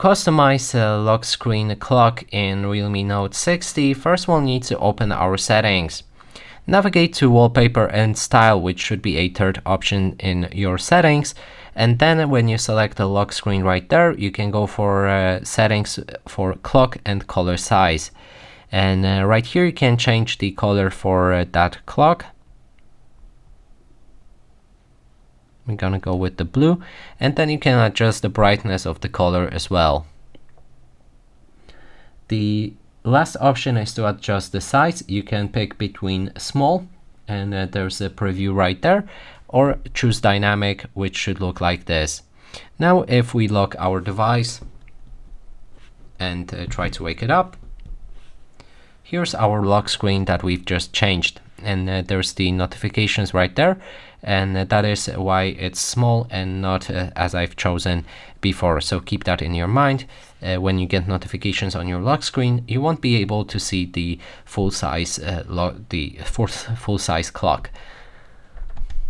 customize a lock screen clock in Realme Note 60, first we'll need to open our settings. Navigate to Wallpaper and Style, which should be a third option in your settings. And then when you select the lock screen right there, you can go for settings for clock and color size. And right here you can change the color for that clock. We're gonna go with the blue, and then you can adjust the brightness of the color as well. The last option is to adjust the size. You can pick between small, and there's a preview right there, or choose dynamic, which should look like this. Now if we lock our device and try to wake it up, here's our lock screen that we've just changed, and there's the notifications right there, and that is why it's small and not as I've chosen before. So keep that in your mind. When you get notifications on your lock screen, you won't be able to see the full size full size clock.